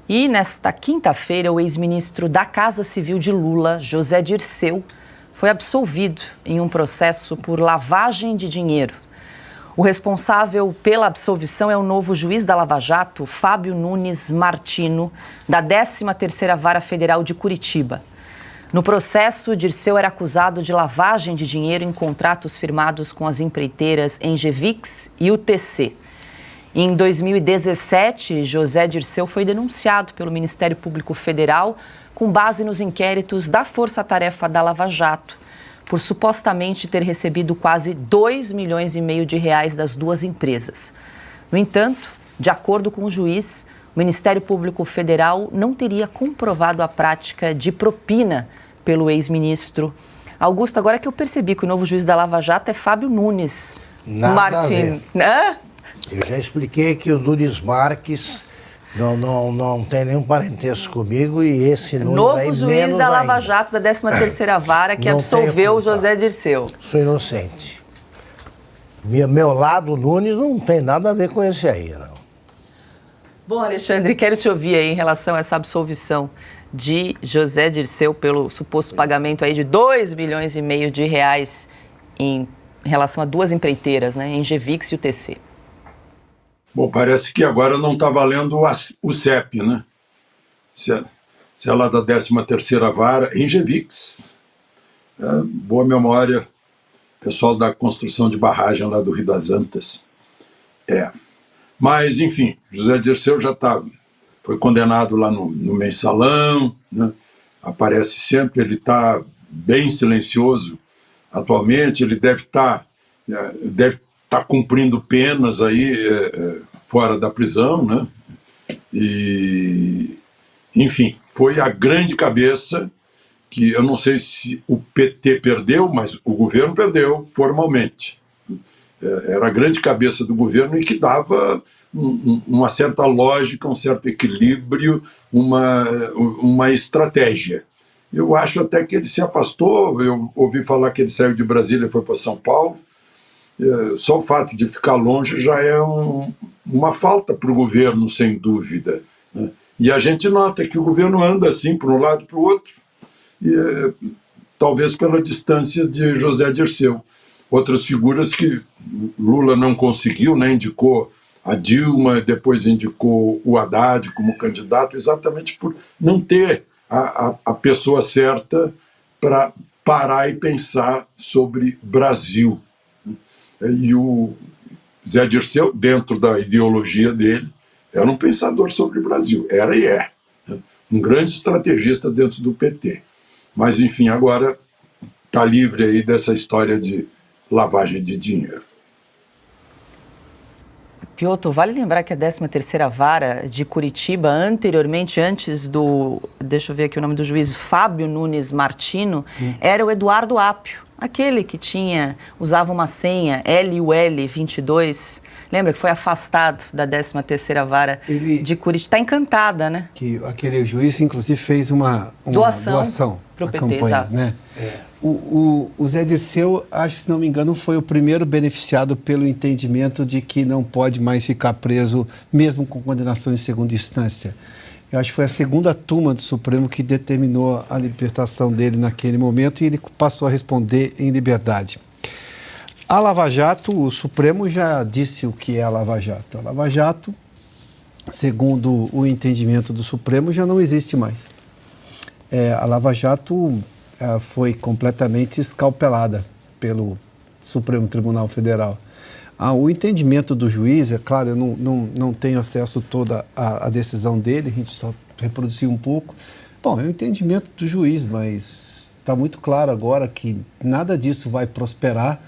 E nesta quinta-feira, o ex-ministro da Casa Civil de Lula, José Dirceu, foi absolvido em um processo por lavagem de dinheiro. O responsável pela absolvição é o novo juiz da Lava Jato, Fábio Nunes Martino, da 13ª Vara Federal de Curitiba. No processo, Dirceu era acusado de lavagem de dinheiro em contratos firmados com as empreiteiras Engevix e UTC. Em 2017, José Dirceu foi denunciado pelo Ministério Público Federal com base nos inquéritos da Força Tarefa da Lava Jato, por supostamente ter recebido quase 2,5 milhões de reais das duas empresas. No entanto, de acordo com o juiz, o Ministério Público Federal não teria comprovado a prática de propina pelo ex-ministro. Augusto, agora que eu percebi que o novo juiz da Lava Jato é Fábio Nunes Martins. Eu já expliquei que o Nunes Marques não tem nenhum parentesco comigo e esse Nunes novo aí juiz menos da Lava ainda. Jato da 13ª Vara que Não absolveu o José Dirceu. Sou inocente. Meu lado Nunes não tem nada a ver com esse aí, não. Bom, Alexandre, quero te ouvir aí em relação a essa absolvição de José Dirceu pelo suposto pagamento aí de 2,5 milhões de reais em relação a duas empreiteiras, né, Engevix e UTC. Bom, parece que agora não está valendo o CEP, né? Se é lá da 13ª Vara, Engevix. Boa memória, pessoal da construção de barragem lá do Rio das Antas. Mas, enfim, José Dirceu já foi condenado lá no Mensalão, né? Aparece sempre, ele está bem silencioso atualmente, ele deve estar cumprindo penas aí fora da prisão, né? E, enfim, foi a grande cabeça que eu não sei se o PT perdeu, mas o governo perdeu formalmente. Era a grande cabeça do governo e que dava uma certa lógica, um certo equilíbrio, uma estratégia. Eu acho até que ele se afastou, eu ouvi falar que ele saiu de Brasília e foi para São Paulo. Só o fato de ficar longe já é uma falta para o governo, sem dúvida, né? E a gente nota que o governo anda assim, para um lado e para o outro, e, talvez pela distância de José Dirceu. Outras figuras que Lula não conseguiu, né? Indicou a Dilma, depois indicou o Haddad como candidato, exatamente por não ter a pessoa certa para parar e pensar sobre Brasil. E o Zé Dirceu, dentro da ideologia dele, era um pensador sobre o Brasil, era e é, né? Um grande estrategista dentro do PT. Mas, enfim, agora está livre aí dessa história de lavagem de dinheiro. Piotr, vale lembrar que a 13ª Vara de Curitiba, anteriormente, antes do, deixa eu ver aqui o nome do juiz, Fábio Nunes Martino, era o Eduardo Apio, aquele que usava uma senha LUL22, lembra que foi afastado da 13ª Vara de Curitiba, está encantada, né? Que aquele juiz, inclusive, fez uma doação para o PT, campanha, exato. Né? O Zé Dirceu, acho, se não me engano, foi o primeiro beneficiado pelo entendimento de que não pode mais ficar preso, mesmo com condenação em segunda instância. Eu acho que foi a segunda turma do Supremo que determinou a libertação dele naquele momento e ele passou a responder em liberdade. A Lava Jato, o Supremo já disse o que é a Lava Jato. A Lava Jato, segundo o entendimento do Supremo, já não existe mais. A Lava Jato foi completamente escalpelada pelo Supremo Tribunal Federal. O entendimento do juiz, é claro, eu não tenho acesso toda à decisão dele, a gente só reproduziu um pouco. Bom, é o entendimento do juiz, mas está muito claro agora que nada disso vai prosperar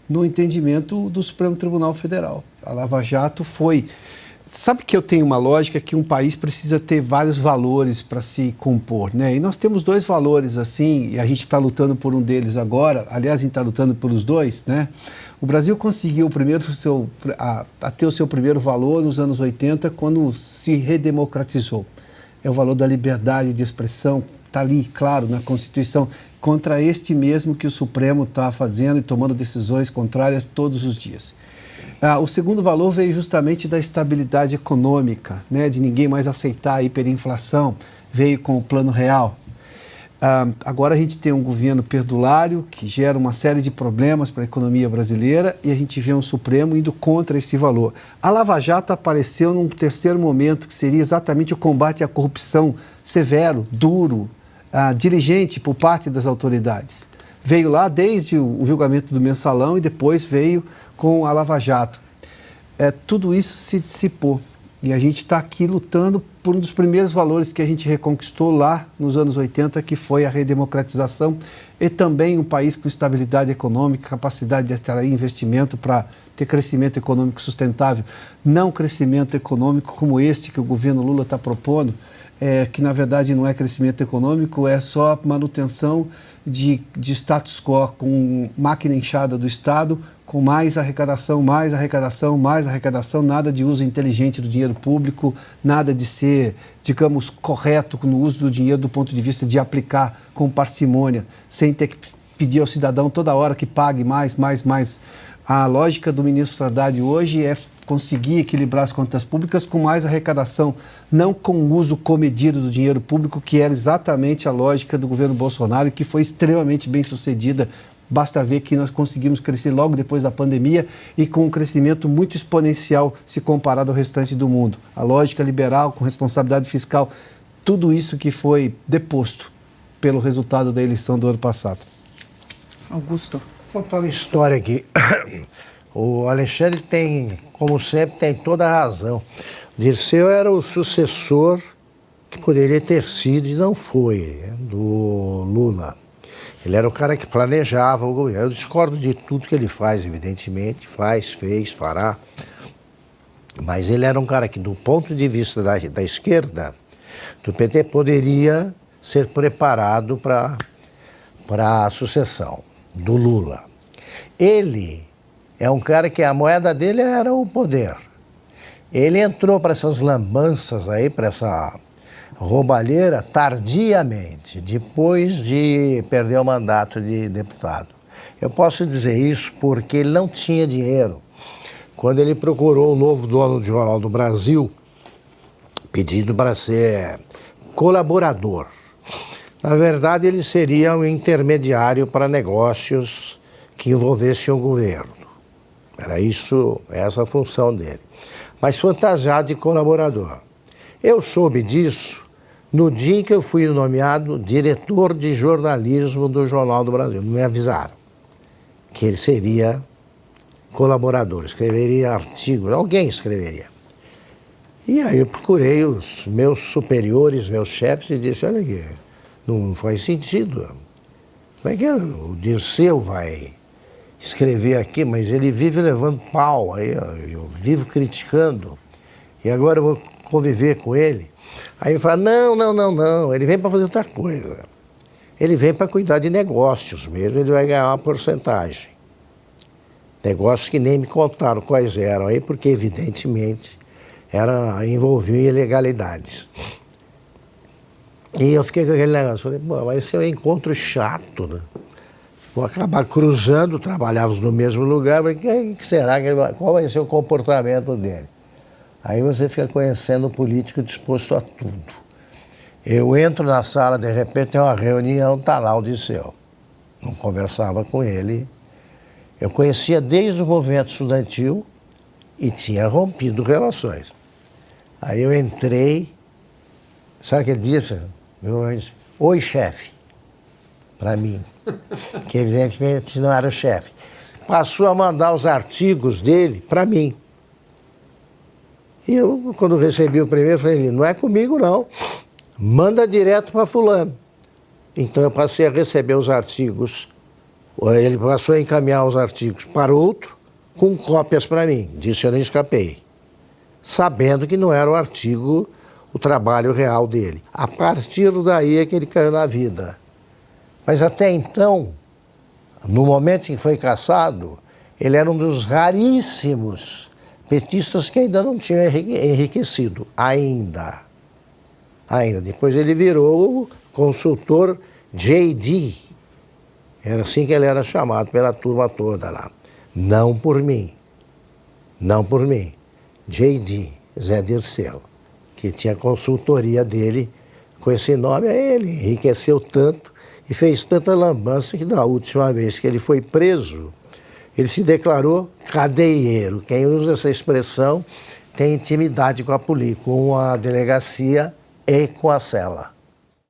no entendimento do Supremo Tribunal Federal. A Lava Jato foi... Sabe que eu tenho uma lógica que um país precisa ter vários valores para se compor, né? E nós temos dois valores assim, e a gente está lutando por um deles agora, aliás, a gente está lutando pelos dois, né? O Brasil conseguiu ter o seu primeiro valor nos anos 80, quando se redemocratizou. É o valor da liberdade de expressão, está ali, claro, na Constituição, contra este mesmo que o Supremo está fazendo e tomando decisões contrárias todos os dias. O segundo valor veio justamente da estabilidade econômica, né, de ninguém mais aceitar a hiperinflação, veio com o Plano Real. Agora a gente tem um governo perdulário que gera uma série de problemas para a economia brasileira e a gente vê um Supremo indo contra esse valor. A Lava Jato apareceu num terceiro momento, que seria exatamente o combate à corrupção severo, duro, diligente por parte das autoridades. Veio lá desde o julgamento do Mensalão e depois veio com a Lava Jato. Tudo isso se dissipou e a gente está aqui lutando por um dos primeiros valores que a gente reconquistou lá nos anos 80, que foi a redemocratização e também um país com estabilidade econômica, capacidade de atrair investimento para ter crescimento econômico sustentável. Não crescimento econômico como este que o governo Lula está propondo, que na verdade não é crescimento econômico, é só manutenção de status quo, com máquina inchada do Estado, com mais arrecadação, mais arrecadação, mais arrecadação, nada de uso inteligente do dinheiro público, nada de ser, digamos, correto no uso do dinheiro do ponto de vista de aplicar com parcimônia, sem ter que pedir ao cidadão toda hora que pague mais. A lógica do ministro Haddad hoje é conseguir equilibrar as contas públicas com mais arrecadação, não com o uso comedido do dinheiro público, que era exatamente a lógica do governo Bolsonaro e que foi extremamente bem sucedida. Basta ver que nós conseguimos crescer logo depois da pandemia e com um crescimento muito exponencial se comparado ao restante do mundo. A lógica liberal, com responsabilidade fiscal, tudo isso que foi deposto pelo resultado da eleição do ano passado. Augusto. Vou contar uma história aqui. O Alexandre tem, como sempre, tem toda a razão. O Dirceu era o sucessor que poderia ter sido e não foi, do Lula. Ele era o cara que planejava o governo. Eu discordo de tudo que ele faz, evidentemente. Fez, fará. Mas ele era um cara que, do ponto de vista da esquerda, do PT, poderia ser preparado para a sucessão do Lula. Ele é um cara que a moeda dele era o poder. Ele entrou para essas lambanças aí, para essa roubalheira, tardiamente, depois de perder o mandato de deputado. Eu posso dizer isso porque ele não tinha dinheiro. Quando ele procurou o novo dono do Jornal do Brasil, pedindo para ser colaborador. Na verdade, ele seria um intermediário para negócios que envolvessem o governo. Era isso, essa a função dele. Mas fantasiado de colaborador. Eu soube disso no dia em que eu fui nomeado diretor de jornalismo do Jornal do Brasil. Não me avisaram que ele seria colaborador, escreveria artigos, alguém escreveria. E aí eu procurei os meus superiores, meus chefes, e disse, olha aqui, não faz sentido. Como é que o Dirceu vai escrever aqui, mas ele vive levando pau, aí eu vivo criticando, e agora eu vou conviver com ele. Aí ele fala, não, ele vem para fazer outra coisa. Ele vem para cuidar de negócios mesmo, ele vai ganhar uma porcentagem. Negócios que nem me contaram quais eram aí, porque evidentemente envolviam ilegalidades. E eu fiquei com aquele negócio, falei, pô, mas esse é um encontro chato, né? Vou acabar cruzando, trabalhávamos no mesmo lugar, mas que será, qual vai ser o comportamento dele? Aí você fica conhecendo o político disposto a tudo. Eu entro na sala, de repente tem uma reunião, está lá o Dirceu. Não conversava com ele. Eu conhecia desde o movimento estudantil e tinha rompido relações. Aí eu entrei, sabe o que ele disse? Oi, chefe, para mim, que evidentemente não era o chefe. Passou a mandar os artigos dele para mim. E eu, quando recebi o primeiro, falei, não é comigo não, manda direto para fulano. Então eu passei a receber os artigos, ele passou a encaminhar os artigos para outro, com cópias para mim, disso eu não escapei, sabendo que não era o artigo, o trabalho real dele. A partir daí é que ele caiu na vida. Mas até então, no momento em que foi cassado, ele era um dos raríssimos petistas que ainda não tinha enriquecido, ainda. Depois ele virou consultor J.D. Era assim que ele era chamado pela turma toda lá. Não por mim. Não por mim. J.D., Zé Dirceu, que tinha consultoria dele com esse nome. Ele enriqueceu tanto e fez tanta lambança que da última vez que ele foi preso, ele se declarou cadeieiro. Quem usa essa expressão tem intimidade com a polícia, com a delegacia e com a cela.